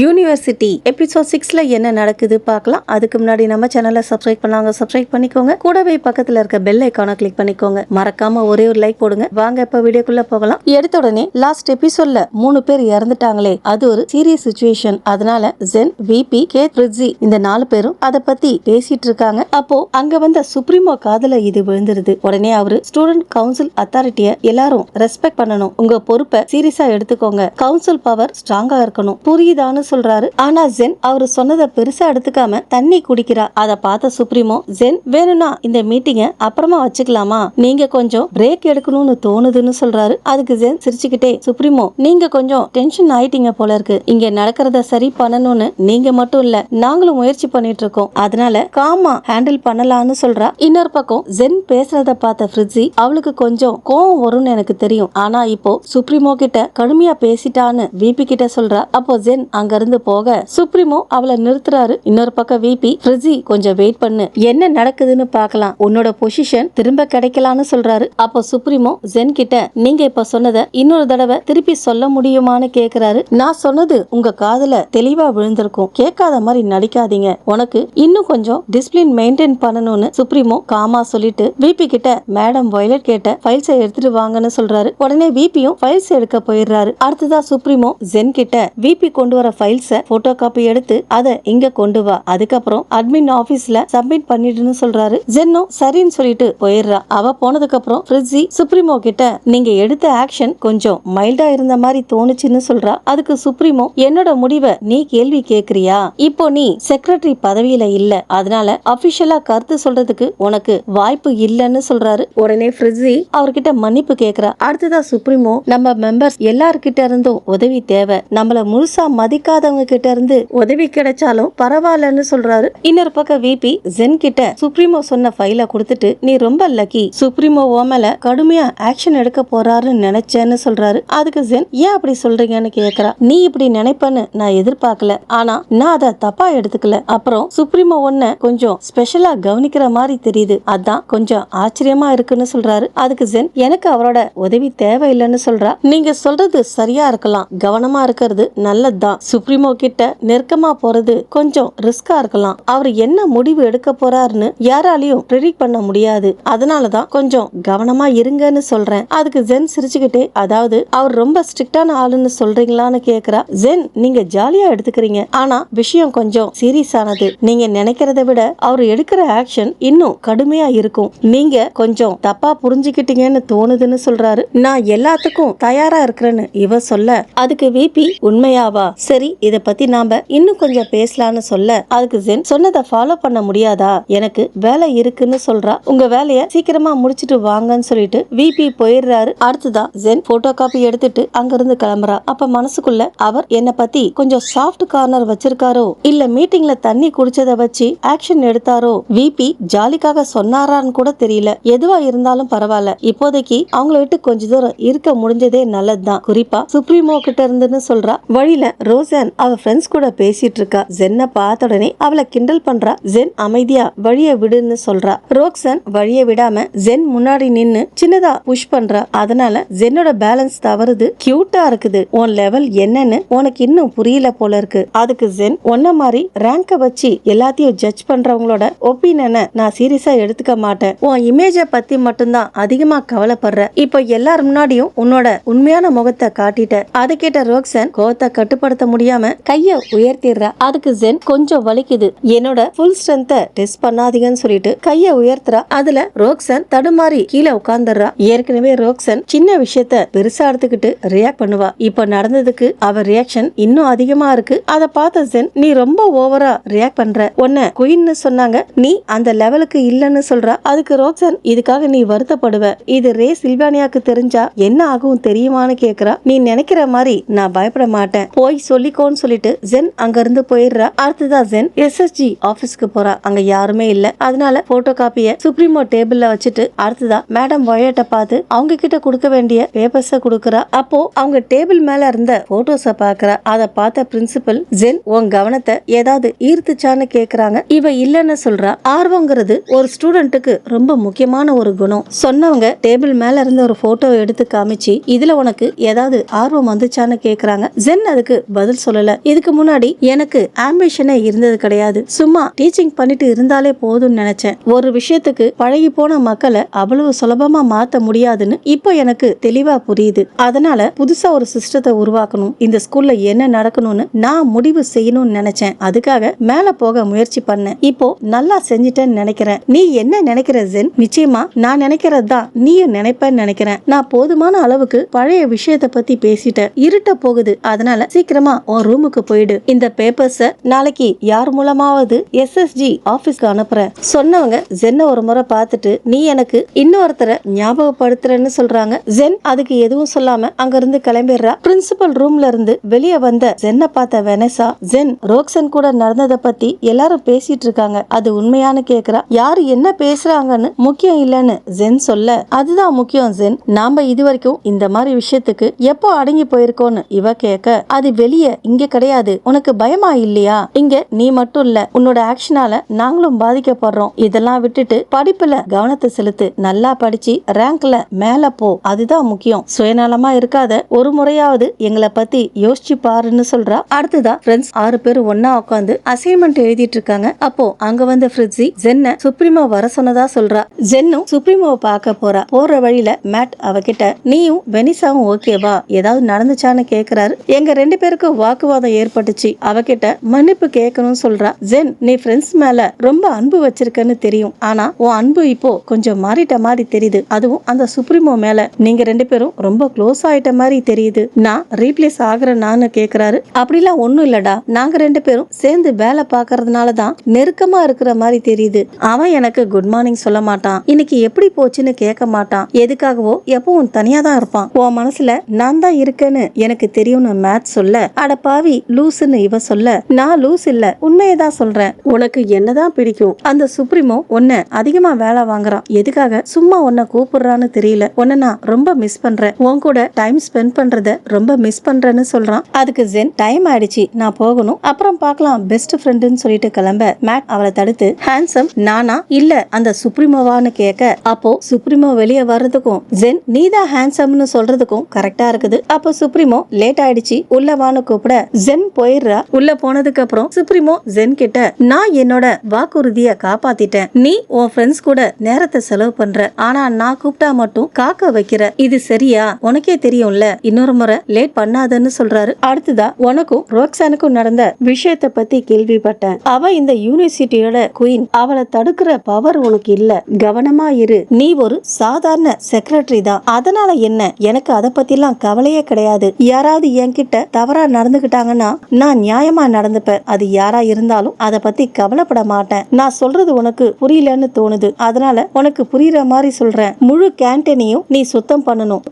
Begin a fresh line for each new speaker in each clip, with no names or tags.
University episode 6ல என்ன நடக்குது பார்க்கலாம். அதுக்கு முன்னாடி நம்ம சேனலை சப்ஸ்கிரைப் பண்ணாங்க, சப்ஸ்கிரைப் பண்ணிக்கோங்க. கூடவே பக்கத்துல இருக்க பெல் ஐக்கானை கிளிக் பண்ணிக்கோங்க. மறக்காம ஒரே ஒரு லைக் போடுங்க. வாங்க இப்ப வீடியோக்குள்ள போகலாம். எடுத்த உடனே லாஸ்ட் எபிசோட்ல 3 பேர் இறந்துட்டாங்களே, அது ஒரு சீரியஸ் சிச்சுவேஷன். அதனால ஜென், விபி, கேத், ரிட்ஸி இந்த 4 பேரும் அதை பத்தி பேசிட்டு இருக்காங்க. அப்போ அங்க வந்த சுப்ரீமோ காதுல இது விழுந்துருது. உடனே அவரு ஸ்டூடெண்ட் கவுன்சில் அத்தாரிட்டிய எல்லாரும் ரெஸ்பெக்ட் பண்ணணும், உங்க பொறுப்பை சீரியஸா எடுத்துக்கோங்க, கவுன்சில் பவர் ஸ்ட்ராங்கா இருக்கணும், புரியுதான்னு சொல்றாரு. ஆனா ஜென் அவரு சொன்னதை பெருசா எடுத்துக்காம தண்ணி குடிக்கிறா. அதை பார்த்த சுப்ரீமோ, ஜென் வேணும்னா இந்த மீட்டிங்க அப்புறமா வச்சுக்கலாமா, நீங்க கொஞ்சம் பிரேக் எடுக்கணும்னு தோணுதுன்னு சொல்றாரு. அதுக்கு ஜென் சிரிச்சுக்கிட்டே, சுப்ரீமோ நீங்க கொஞ்சம் டென்ஷன் ஆயிட்டீங்க போல இருக்கு, இங்க நடக்கிறத சரி பண்ணணும்னு நீங்க மட்டும் இல்ல நாங்களும் முயற்சி பண்ணிட்டு இருக்கோம், அதனால காமா ஹேண்டில் பண்ணலாம்னு சொல்றா. இன்னொரு பக்கம் ஜென் பேசுறத பார்த்த ஃப்ரிட்ஸி, அவளுக்கு கொஞ்சம் கோவம் வரும்னு எனக்கு தெரியும், ஆனா இப்போ சுப்ரீமோ கிட்ட கடுமையா பேசிட்டான்னு விபி கிட்ட சொல்றா. அப்போ ஜென் அங்க இருந்து போக சுப்ரீமோ அவளை நிறுத்துறாரு. இன்னொரு பக்கம் விபி, ஃப்ரிட்ஸி கொஞ்சம் வெயிட் பண்ணு, என்ன நடக்குதுன்னு பார்க்கலாம், உன்னோட பொசிஷன் திரும்ப கிடைக்கலாம்னு சொல்றாரு. அப்போ சுப்ரீமோ ஜென் கிட்ட, நீங்க இப்ப சொன்னதை இன்னொரு தடவை திருப்பி சொல்ல முடியுமான்னு கேக்குறாரு. நான் சொன்னது உங்க காதுல தெளிவா விழுந்திருக்கும், கேட்காத மாதிரி நடிக்காதீங்க, உனக்கு இன்னும் கொஞ்சம் டிசிப்ளின் மெயின்டைன் பண்ணணும்னு சுப்ரீமோ காமா சொல்லிட்டு விபி கிட்ட மேடம் வயலட் கேட்ட ஃபைல்ஸை எடுத்துட்டு வாங்கன்னு சொல்றாரு. உடனே விபியும் ஃபைல்ஸ் எடுக்க போயிடுறாரு. அடுத்ததா சுப்ரீமோ ஜென் கிட்ட, விபி கொண்டு வர ஃபைல்ஸை போட்டோ காப்பி எடுத்து அதை இங்க கொண்டு வா, அதுக்கப்புறம் அட்மின் ஆபீஸ்ல சப்மிட் பண்ணிடுன்னு சொல்றாரு. ஜென்னும் சரின்னு சொல்லிட்டு போயிடுறா. அவ போனதுக்கு அப்புறம் ஃப்ரிட்ஸி சுப்ரீமோ கிட்ட, நீங்க எடுத்த ஆக்ஷன் கொஞ்சம் மைல்டா இருந்த மாதிரி தோணுச்சுன்னு சொல்றா. அதுக்கு சுப்ரீமோ, என்னோட முடிவை நீ கேள்வி கேக்குறியா, இப்போ நீ செக்ரட்டரி பதவியில இல்ல, அதனால அபிஷியலா கருத்து சொல்றதுக்கு உனக்கு வாய்ப்பு இல்லன்னு சொல்றாரு. உடனே ஃப்ரிட்ஸி அவர்கிட்ட மன்னிப்பு கேக்குறா. அடுத்ததா சுப்ரீமோ, நம்ம மெம்பர்ஸ் எல்லார்கிட்ட இருந்தும் உதவி தேவை, நம்மள முழுசா மதிக்காதவங்க கிட்ட இருந்து உதவி கிடைச்சாலும் பரவாயில்லன்னு சொல்றாரு. இன்னொரு பக்கம் விபி ஜென் கிட்ட சுப்ரீமோ சொன்ன ஃபைலை கொடுத்துட்டு, நீ ரொம்ப லக்கி, சுப்ரீமோ மேல கடுமையா ஆக்ஷன் எடுக்க போறாருன்னு நினைச்சேன்னு சொல்றாரு. அதுக்கு ஜென், ஏன் அப்படி சொல்றீங்கன்னு கேக்குறா. நீ இப்படி நினைப்பன்னு நான் எதிர்பார்க்கல, ஆனா நான் அதை தப்பா எடுத்துக்கல, அப்புறம் சுப்ரீமோ ஒன்ன கொஞ்சம் ஸ்பெஷலா கவனிக்கிற மாதிரி தெரியுது, அதான் கொஞ்சம் ஆச்சரியமா இருக்குன்னு சொல்றாரு. அதுக்கு ஜென், எனக்கு அவரோட உதவி தேவையில்லைன்னு சொல்றா. நீங்க சொல்றது சரியா இருக்கலாம், கவனமா இருக்கிறது நல்லதுதான், சுப்ரீமோ கிட்ட நெருக்கமா போறது கொஞ்சம் ரிஸ்கா இருக்கலாம், அவர் என்ன முடிவு எடுக்க போறாருன்னு யாராலையும் ப்ரெடிக்ட் பண்ண முடியாது, அதனாலதான் கொஞ்சம் கவனமா இருங்கன்னு சொல்றேன். அதுக்கு ஜென் சிரிச்சுக்கிட்டே, அதாவது அவர் ரொம்ப ஸ்ட்ரிக்டான ஆளுன்னு சொல்றீங்களான்னு கேக்குறா. ஜென், நீங்க ஜாலியா எடுத்துக்கிறீங்க, ஆனா விஷயம் கொஞ்சம் சீரியஸ் ஆனது, நீங்க நினைக்கிறத விட அவர் எடுக்கிற ஆக்ஷன் இன்னும் கடுமையா இருக்கும், நீங்க கொஞ்சம் தப்பா புரிஞ்சுக்கிட்டீங்கன்னு தோணுதுன்னு சொல்றாரு. நான் எல்லாத்துக்கும் தயாரா இருக்கிறேன்னு இவ சொல்ல, அதுக்கு விபி, உண்மையாவா, சரி இத பத்தி நாம இன்னும் கொஞ்சம் பேசலாம்னு சொல்ல, அதுக்கு ஜென், சொன்னதை ஃபாலோ பண்ண முடியாதா, எனக்கு வேலை இருக்குன்னு சொல்றா. உங்க வேலையை சீக்கிரமா முடிச்சிட்டு வாங்கன்னு சொல்லிட்டு விபி போயிடுறாரு. அடுத்துதான் ஜென் போட்டோ காப்பி எடுத்துட்டு அங்க இருந்து கிளம்புறா. அப்ப மனசுக்குள்ள, அவர் என்ன பத்தி கொஞ்சம் சாஃப்ட் கார்னர் வச்சிருக்காரோ, இல்ல மீட்டிங்ல தண்ணி குடிச்சதை வச்சு ஆக்ஷன் எடுத்தாரோ, விபி ஜாலிக்காக சொன்னாரான்னு கூட தெரியல, எதுவா இருந்தாலும் பரவாயில்ல, இப்போதைக்கு அவங்கள விட்டு கொஞ்ச தூரம் இருக்க முடிஞ்சதே நல்லதுதான், குறிப்பா சுப்ரீமோ கிட்ட இருந்துன்னு சொல்றா. வழியில ரோசன் அவ ஃப்ரெண்ட்ஸ் கூட பேசிட்டு இருக்கா. ஜென்னை பார்த்த உடனே அவளை கிண்டல் பண்றா. ஜென் அமைதியா வழிய விடுன்னு சொல்றா. ரோக்சன் வழிய விடாம ஜென் முன்னாடி நின்னு சின்னதா புஷ் பண்றா. அதனால ஜென்னோட பேலன்ஸ் தவறுது. கியூட்டா இருக்குது, உன் லெவல் என்னன்னு உனக்கு இன்னும் புரியல போல இருக்கு. அதுக்கு ஜென், உன்ன மாதிரி ரேங்க வச்சு எல்லாத்தையும் ஜட்ஜ் பண்றவங்களோட ஒப்பீனியனை நான் சீரியஸா எடுத்துக்க மாட்டேன், உன் இமேஜ பத்தி மட்டும்தான் அதிகமா கவலைப்படுற, இப்ப எல்லாரும் முன்னாடியும் உன்னோட உண்மையான முகத்தை காட்டிட்ட. அதை கேட்ட ரோக்சன் கோவத்தை கட்டுப்படுத்த முடியாம கைய உயர்த்திடுறா. அதுக்கு ஜென், கொஞ்சம் வலிக்குது, என்னோட ஃபுல் ஸ்ட்ரென்த்தை டெஸ்ட் பண்ணாதீங்கன்னு சொல்லிட்டு கைய உயர்த்துறா. அதுல ரோக்சன் தடுமாறி கீழே உட்கார்ந்துடுறா. ஏற்கனவே ரோக்சன் சின்ன விஷயத்த பெருசா எடுத்துக்கிட்டு ரியாக்ட் பண்ணுவா, இப்ப நடந்ததுக்கு அவ ரியாக்ஷன் இன்னும் அதிகமா இருக்கு. அதை பார்த்த ஜென், நீ ரொம்ப ஓவரா ரியாக்ட் பண்ற, உன்ன குயின்னு சொன்னாங்க, நீ அந்த லெவலுக்கு இல்லன்னு சொல்றா. அதுக்கு ரோக்சன், இதுக்காக நீ வருத்தப்படுவ, இது ரே சில்வானியாக்கு தெரிஞ்சா என்ன ஆகும் தெரியுமான்னு கேக்குறா. நீ நினைக்கிற மாதிரி நான் பயப்பட மாட்டேன், போய் சொல்லிக்கோன்னு சொல்லிட்டு ஜென் அங்க இருந்து போயிடுறா. அடுத்ததான் ஜென் எஸ்எஸ்ஜி ஆபீஸ்க்கு போறா. அங்க யாருமே இல்ல, அதனால போட்டோ காப்பிய சுப்ரீமோ டேபிள்ல வச்சுட்டு அடுத்ததா மேடம் வயலட்ட பார்த்து அவங்க கிட்ட கொடுக்க வேண்டிய பேப்பர்ஸ கொடுக்கறா. அப்போ அவங்க டேபிள் மேல இருந்த போட்டோஸ பாக்குறா. அத பார்த்த பிரின்சிபல், ஜென் உன் கவனத்தை ஏதாவது ஈர்த்துச்சான்னு கேக்குறாங்க. இவ இல்லன்னு சொல்றா. ஆர்வங்கிறது ஒரு ஸ்டூடெண்ட்டுக்கு ரொம்ப முக்கியமான ஒரு குணம். சொன்னவங்க டேபிள் மேல இருந்த ஒரு போட்டோ எடுத்து காமிச்சு, இதுல உனக்கு ஏதாவது ஆர்வம் வந்துச்சான்னு கேக்குறாங்க. ஜென் அதுக்கு பதில் சொல்லல. இதுக்கு முன்னாடி எனக்கு ஆம்பிஷனே இருந்தது கிடையாது. சும்மா டீச்சிங் பண்ணிட்டு இருந்தாலே போதும்னு நினைச்சேன். ஒரு விஷயத்துக்கு பழகி போன மக்களை அவ்வளவு சுலபமா மாத்த முடியாதுன்னு இப்போ எனக்கு தெளிவா புரியுது. அதனால புதுசா ஒரு சிஸ்டத்தை உருவாக்கணும், இந்த ஸ்கூல்ல என்ன நடக்கணும்னு நான் முடிவு செய்யணும்னு நினைச்சேன். அதுக்காக மேல போக முயற்சி பண்ணேன். இப்போ நல்லா செஞ்சிட்டேன்னு நினைக்கிறேன். நீ என்ன நினைக்கிற ஜென்? நிச்சயமா நான் நினைக்கிறது தான் நீயும் நினைப்பேன்னு நினைக்கிறேன். நான் போதுமான அளவுக்கு பழைய விஷயத்தை பத்தி பேசிட்டேன். இருட்ட போகுது, அதனால சீக்கிரமா உன் ரூமுக்கு போயிடு. இந்த பேப்பர்ஸ நாளைக்கு யார் மூலமாவது SSG ஆபீஸ்க்கு அனுப்புறேன். சொன்னவங்க ஜென்ன ஒரு முறை பார்த்துட்டு நீ எனக்கு இன்னொருத்தரை ஞாபகப்படுத்துறேன்னு சொல்றாங்க. ஜென் அதுக்கு எதுவும் சொல்லாம அங்க இருந்து கிளம்பிடுறா. பிரின்சிபல் ரூம்ல இருந்து வெளியே வந்த ஜென்ன பார்த்த வெனசா, ஜென் ரோக்சன் கூட நடந்ததை பத்தி எல்லாரும் பேசிட்டு இருக்காங்க, அது உண்மையானு கேக்குறா. யாரு என்ன பேசுறாங்கன்னு முக்கியம் இல்லன்னு ஜென் சொல்ல, அதுதான் முக்கியம் ஜென். நாம இது வரைக்கும் இந்த மாதிரி விஷயத்துக்கு எப்போ அடங்கி போயிருக்கோன்னு இவ கேட்க, அது வெளியே இங்க கிடையாது, உனக்கு பயமா இல்லையா? இங்க நீ மட்டும் இல்ல, உன்னோட ஆக்ஷனால நாங்களும் பாதிக்கப்படுறோம். இதெல்லாம் விட்டுட்டு படிப்புல கவனத்தை செலுத்து, நல்லா படிச்சு ரேங்க்ல மேல போ, அதுதான் முக்கியம். சுயநலமா இருக்காத, ஒரு முறையாவது எங்களை பத்தி யோசிச்சு பாருன்னு சொல்றா. அடுத்ததா ஃப்ரெண்ட்ஸ் 6 பேர் ஒன்னா உட்காந்து அசைன்மெண்ட் எழுதிட்டு இருக்காங்க. அப்போ அங்க வந்த ஃப்ரிட்ஸி ஜென்ன சுப்ரீமோ வர சொன்னதா சொல்றா. ஜென்னும் சுப்ரீமோவை பார்க்க போறா. போற வழியில மேட் அவகிட்ட நீயும் வெனிசாவும் ஓகேவா, ஏதாவது நடந்துச்சான்னு கேக்குறாரு. எங்க 2 பேருக்கும் வாக்குவாதம் ஏற்பட்டுச்சு, அவகிட்ட மன்னிப்பு கேட்கணும்னு சொல்றா. ஜென் நீ ஃப்ரெண்ட்ஸ் மேல ரொம்ப அன்பு வச்சிருக்கன்னு தெரியும், ஆனா உன் அன்பு இப்போ கொஞ்சம் மாறிட்ட மாதிரி தெரியுது. அதுவும் அந்த சுப்ரீமோ மேல நீங்க 2 பேரும் ரொம்ப க்ளோஸ் ஆயிட்ட மாதிரி தெரியுது. நான் ரீப்ளேஸ் ஆகுறேன்னு கேக்குறாரு. அப்படிலாம் ஒண்ணும் இல்லடா, நாங்க 2 பேரும் சேர்ந்து வேலை பாக்குறதுனாலதான் நெருக்கமா இருக்கிற மாதிரி தெரியுது. அவன் எனக்கு குட் மார்னிங் சொல்ல மாட்டான், இன்னைக்கு எப்படி போச்சுன்னு கேட்க மாட்டான், எதுக்காகவோ எப்பவும் தனியா தான் இருப்பான். உன் மனசுல நான் தான் இருக்கேன்னு எனக்கு தெரியும்னு மேத் சொல்ல, அட பாவி லூசுன்னு இவ சொல்ல, நான் லூஸ் இல்ல, உண்மையதான் சொல்றேன். உனக்கு என்னதான் பிடிக்கும்? அந்த சுப்ரீமோ உன்னை அதிகமா வேலை வாங்குறான், எதுக்காக சும்மா உன்னை கூப்பிடுறான்னு தெரியல. உன்னை நான் ரொம்ப மிஸ் பண்றேன், உன் கூட டைம் ஸ்பெண்ட் பண்றத ரொம்ப மிஸ் பண்றேன்னு சொல்றான். அதுக்கு ஜென் டைம் ஆயிடுச்சு, நான் போகணும், அப்புறம் பார்க்கலாம் பெஸ்ட் ஃப்ரெண்டுன்னு சொல்லிட்டு கிளம்ப, மேட் அவளை தடுத்து ஹேண்ட்ஸம் நானா இல்ல அந்த சுப்ரீமோவான்னு கேட்க, அப்போ சுப்ரீமோ வெளியே வர்றதுக்கும் ஜென் நீதான் ஹேண்ட்ஸம்னு சொல்றதுக்கும் கரெக்டா இருக்குது. அப்போ சுப்ரீமோ லேட் ஆயிடுச்சு உள்ளவான்னு கூப்பிட ஜென் போயிடுறா. உள்ள போனதுக்கு அப்புறம் சுப்ரீமோ ஜென் கிட்ட நான் என்னோட வாக்குறுதிய காப்பாத்திட்டேன், நீ உன் ஃப்ரெண்ட்ஸ் கூட நேரத்தை செலவு பண்ற, ஆனா நான் கூப்பிட்டா மட்டும் காக்க வைக்கிற, இது சரியா? உனக்கே தெரியும்ல, இன்னொரு முறை லேட் பண்ணாதன்னு சொல்றாரு. அடுத்ததா உனக்கும் ரோக்ஸானுக்கும் நடந்த விஷயத்தை பத்தி கேள்விப்பட்டேன், அவ இந்த யூனிவர்சிட்டியோட குயின், அவளை தடுக்கிற பவர் உனக்கு இல்ல, கவனமா இரு, நீ ஒரு சாதாரண செக்ரட்டரி தான், அதனால என்ன, எனக்கு அதை பத்தி எல்லாம் கவலையே கிடையாது. யாராவது என்கிட்ட தவறா நடந்துகிட்டாங்கன்னா நான் நியாயமா நடந்துப்பேன், அது யாரா இருந்தாலும் அதை பத்தி கவலைப்பட மாட்டேன். நான் சொல்றது உனக்கு புரியலன்னு தோணுது, அதனால உனக்கு புரியுற மாதிரி சொல்றேன். முழு கேன்டீனையும் நீ சுத்தம் பண்ணணும்,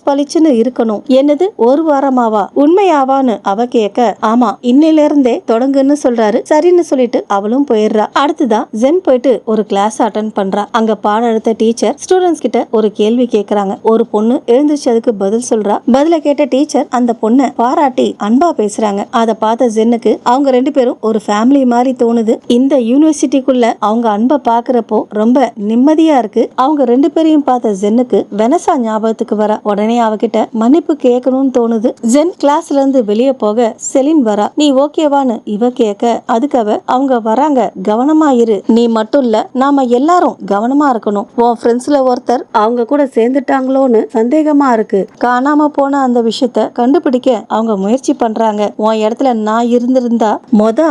பளிச்சுன்னு இருக்கணும். என்னது ஒரு வாரமாவா? உண்மையாவான்னு அவ கேட்க, ஆமா இன்னையில இருந்தே தொடங்குன்னு சொல்றாரு. சரின்னு சொல்லிட்டு அவளும் போயிடுறா. அடுத்துதான் ஜென் போயிட்டு ஒரு கிளாஸ் அட்டென்ட் பண்றா. அங்க பாடம் எடுத்த டீச்சர் ஸ்டூடெண்ட்ஸ் கிட்ட ஒரு கேள்வி கேக்குறாங்க. ஒரு பொண்ணு எழுந்துச்சு அதுக்கு பதில் சொல்றா. பதில கேட்ட டீச்சர் அந்த பொண்ணை பாராட்டி அன்பா பேசுறாங்க. அதை பார்த்த ஜென்னுக்கு அவங்க 2 பேரும் ஒரு ஃபேமிலி மாதிரி தோணுது. இந்த யூனிவர்சிட்டிக்குள்ள அவங்க அன்பை பாக்குறப்போ ரொம்ப நிம்மதியா இருக்கு. அவங்க 2 பேரையும் பார்த்த ஜென்னுக்கு வெனசா ஞாபகத்துக்கு வர, உடனே அவகிட்ட மன்னிப்பு கேட்கணும்னு தோணுது. ஜென் கிளாஸ்ல இருந்து வெளியே போக செலின் வரா. நீ ஓகேவான்னு இவ கேட்க, அதுக்கு அவங்க வராங்க, கவனமா இரு, நீ மட்டும் இல்ல நாம எல்லாரும் கவனமா இருக்கணும், உன் ஃப்ரெண்ட்ஸ்ல ஒருத்தர் அவங்க கூட சேர்ந்துட்டாங்களோன்னு சந்தேகமா இருக்கு, காணாம போன அந்த விஷயத்த கண்டுபிடிக்க அவங்க முயற்சி பண்றாங்க, உன் இடத்துல நான் இருந்திருந்தா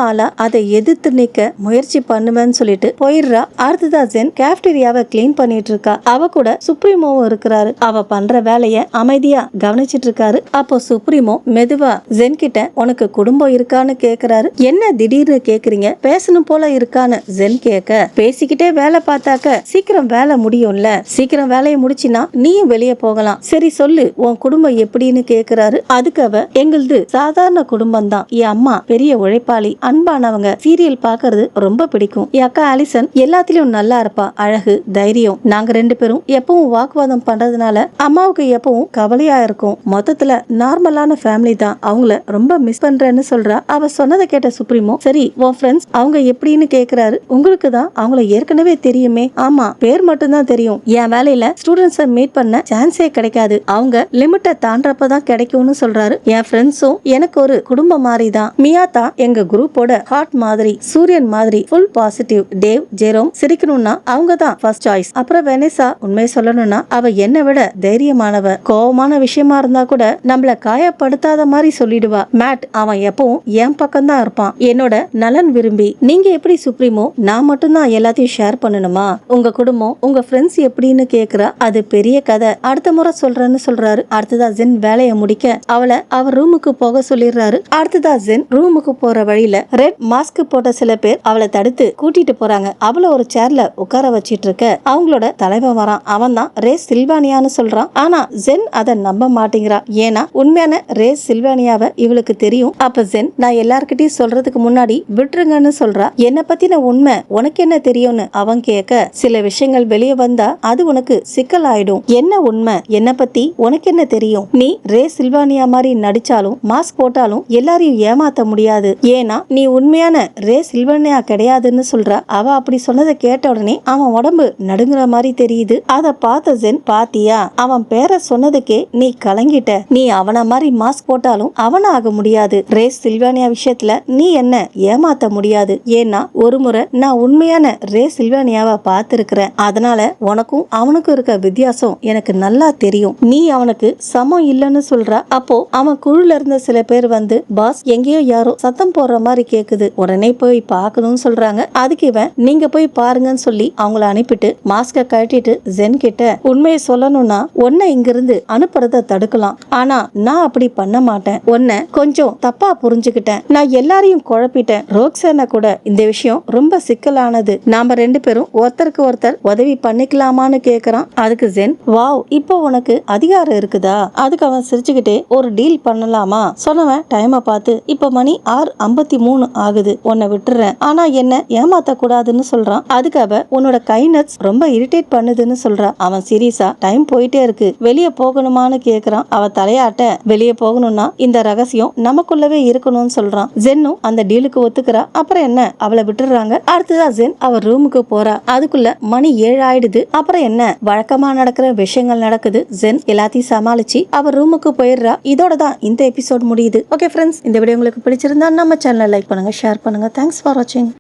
ஆளா அதை எதிர்த்து நிக்க முயற்சி பண்ணுவேன்னு சொல்லிட்டு போயிடுறா. அடுத்ததா ஜென் கேஃப்டீரியாவை கிளீன் பண்ணிட்டு இருக்கா. அவ கூட சுப்ரீமோவும் இருக்கிறாரு. அவ பண்ற வேலைய அமைதியா கவனிச்சிட்டு இருக்காரு. அப்போ சுப்ரீமோ மெதுவா ஜென் கிட்ட உனக்கு குடும்பம் இருக்கான்னு கேக்குறாரு. என்ன திடீர்னு கேக்குறீங்க, பேசணும் போல இருக்கான்னு ஜென் கேட்க, பேசிக்கிட்டே வேலை பார்த்தாக்க சீக்கிரம் வேலை முடியும்ல, சீக்கிரம் வேலையை முடிச்சினா நீயும் வெளியே போகலாம், சரி சொல்லு உன் குடும்பம் எப்படின்னு கேக்குறாரு. அதுக்கு அவ எங்களது சாதாரண குடும்பம் தான், என் அம்மா பெரிய உழைப்பாளி, அன்பானவங்க, சீரியல் பாக்குறது ரொம்ப பிடிக்கும், என் அக்கா ஆலிசன் எல்லாத்திலயும் நல்லா இருப்பா, அழகு தைரியம், நாங்க 2 பேரும் எப்பவும் வாக்குவாதம் பண்றதுனால அம்மாவுக்கு எப்பவும் கவலையா இருக்கும், மொத்தத்துல நார்மலான ஃபேமிலி தான், அவங்கள ரொம்ப மிஸ் பண்றேன்னு சொல்றா. அவ சொன்னதை கேட்ட சுப்ரீமோ சரி உன் ஃப்ரெண்ட்ஸ் அவங்க எப்படின்னு கேக்குறாரு. உங்களுக்கு தான் அவங்கள ஏற்கனவே தெரியுமே. ஆமா பேர் மட்டும் தான் தெரியும், என் வேலையில ஸ்டூடெண்ட்ஸை மீட் பண்ண சான்ஸே கிடைக்காது, அவங்க லிமிட்டை தாண்டறப்பதான் கிடைக்கும்னு சொல்றாரு. என் ஃப்ரெண்ட்ஸும் எனக்கு எனக்கு ஒரு குடும்பம் மாதிரி தான். மியா தான் எங்க குரூப்போட ஹார்ட் மாதிரி, சூரியன் மாதிரி ஃபுல் பாசிட்டிவ். டேவ், ஜெரோம் சிரிக்கணும்னா அவங்க தான் ஃபர்ஸ்ட் சாய்ஸ். அப்புறம் வெனேசா உண்மை சொல்லணும்னா அவ என்னை விட தைரியமானவ. கோவமான விஷயமா இருந்தா கூட நம்மள காயப்படுத்தாத மாதிரி சொல்லிடுவா. மேட் அவன் எப்பவும் என் பக்கம் தான் இருப்பான், என்னோட நலன் விரும்பி. நீங்க எப்படி சுப்ரீமோ நான் மட்டும்தான் எல்லாத்தையும் ஷேர் பண்ணணுமா? உங்க குடும்பம் உங்க ஃப்ரெண்ட்ஸ் எப்படின்னு கேக்குறா. அது பெரிய கதை, அடுத்த முறை சொல்றேன்னு சொல்றாரு. அடுத்ததா ஜென் வேலையை முடிக்க அவளை அவர் ரூமுக்கு போக சொல்லிடுறாரு. அடுத்ததா ஜென் ரூமுக்கு போற வழியில ரெட் மாஸ்க் போட்ட சில பேர் அவளை தடுத்து கூட்டிட்டு போறாங்க. அவளை ஒரு சேர்ல உட்கார வச்சிட்டு இருக்க அவங்களோட தலைவன் வரான். அவன் தான் ரேஸ் சில்வானியான்னு சொல்றான். ஆனா ஜென் அதை நம்ப மாட்டேங்கிறா. ஏன்னா உண்மையான ரேஸ் சில்வானியாவை இவளுக்கு தெரியும். அப்ப ஜென் நான் எல்லார்கிட்டயும் சொல்றதுக்கு முன்னாடி விட்டுருங்கன்னு சொல்றா. என்னை பத்தின உண்மை உனக்கு என்ன தெரியும்னு அவன் கேட்க, சில விஷயங்கள் வெளியே வந்தா அது உனக்கு சிக்கல் ஆயிடும். என்ன உண்மை? என்னை பத்தி உனக்கு என்ன தெரியும்? நீ ரே சில்வானியா மாதிரி நடிச்சாலும் மாஸ்க் போட்டாலும் எல்லாரையும் ஏமாத்த முடியாது. ஏன்னா நீ உண்மையான ரே சில்வானியா கிடையாதுன்னு சொல்றா. அவ அப்படி சொன்னதை கேட்ட உடனே அவன் உடம்பு நடுங்குற மாதிரி தெரியுது. அத பார்த்த ஜென், பாத்தியா அவன் பேரை சொன்னதுக்கே நீ கலங்கிட்ட. நீ அவன மாதிரி மாஸ்க் போட்டாலும் அவன ஆக முடியாது. ரே சில்வானியா விஷயத்துல நீ என்ன ஏமாத்த முடியாது. ஏன்னா ஒரு முறை நான் உண்மையான ரே சில்வானியாவை பார்த்திருக்கிறேன். அதனால உனக்கும் அவனுக்கும் இருக்க வித்தியாசம் எனக்கு நல்லா தெரியும். நீ அவனுக்கு சமம் இல்லைன்னு சொல்ற. அப்போ அவன் குழுல இருந்த சில பேர் வந்து, பாஸ் எங்கேயோ யாரோ சத்தம் போடுற மாதிரி கேக்குது, உடனே போய் பார்க்கணும்னு சொல்றாங்க. அதுக்கு இவன் நீங்க போய் பாருங்கன்னு சொல்லி அவங்கள அனுப்பிட்டு மாஸ்க கட்டிட்டு ஜென் கிட்ட, உண்மையை சொல்லணும்னா உன்னை இங்கிருந்து அனுப்புறத தடுக்கலாம், ஆனா நான் அப்படி பண்ண மாட்டேன். உன்னை கொஞ்சம் தப்பா புரிஞ்சுக்கிட்டேன். நான் எல்லாரையும் குழப்பிட்டேன். ரோக்ஸானா கூட இந்த விஷயம் ரொம்ப சிக்கலானது. நாம ரெண்டு பேரும் ஒருத்தருக்கு ஒருத்தர் உதவி பண்ணிக்கலாமான்னு கேக்குறான். அதுக்கு ஜென், வாவ் இப்போ உனக்கு அதிகாரம் இருக்குதா? அதுக்கு அவன் சிரிச்சுக்கிட்டே, ஒரு டீல் பண்ணலாமா? சொன்னவன் டைமை பார்த்து, இப்ப மணி 6:53 ஆகுது, உன்னை விட்டுறேன், ஆனா என்ன ஏமாத்த கூடாதுன்னு சொல்றான். அதுக்கு அவ, உன்னோட கைனட்ஸ் ரொம்ப இரிட்டேட் பண்ணுதுன்னு சொல்றா. அவன் சீரியஸா, டைம் போயிட்டே இருக்கு, வெளியே போகணுமான்னு கேக்குறான். அவ தலையாட்ட, வெளியே போகணும்னா இந்த ரகசியம் நமக்குள்ளவே இருக்கணும்னு சொல்றான். ஜென்னும் அந்த டீலுக்கு ஒத்துக்கிறா. அப்புறம் என்ன, அவளை விட்டுறாங்க. அடுத்ததா ஜென் அவர் ரூமுக்கு போறா. அதுக்குள்ள மணி 7 ஆயிடுது. அப்புறம் என்ன, வழக்கமா நடக்கிற விஷயங்கள் நடக்குது. ஜென் எல்லாத்தையும் சமாளிச்சு அவர் ரூமுக்கு போயிடுறா. இதோட தான் இந்த எபிசோட் முடியுது. ஓகே ஃப்ரெண்ட்ஸ், இந்த வீடியோ உங்களுக்கு பிடிச்சிருந்தா நம்ம சேனலை லைக் பண்ணுங்க, ஷேர் பண்ணுங்க. தேங்க்ஸ் ஃபார் வாட்சிங்.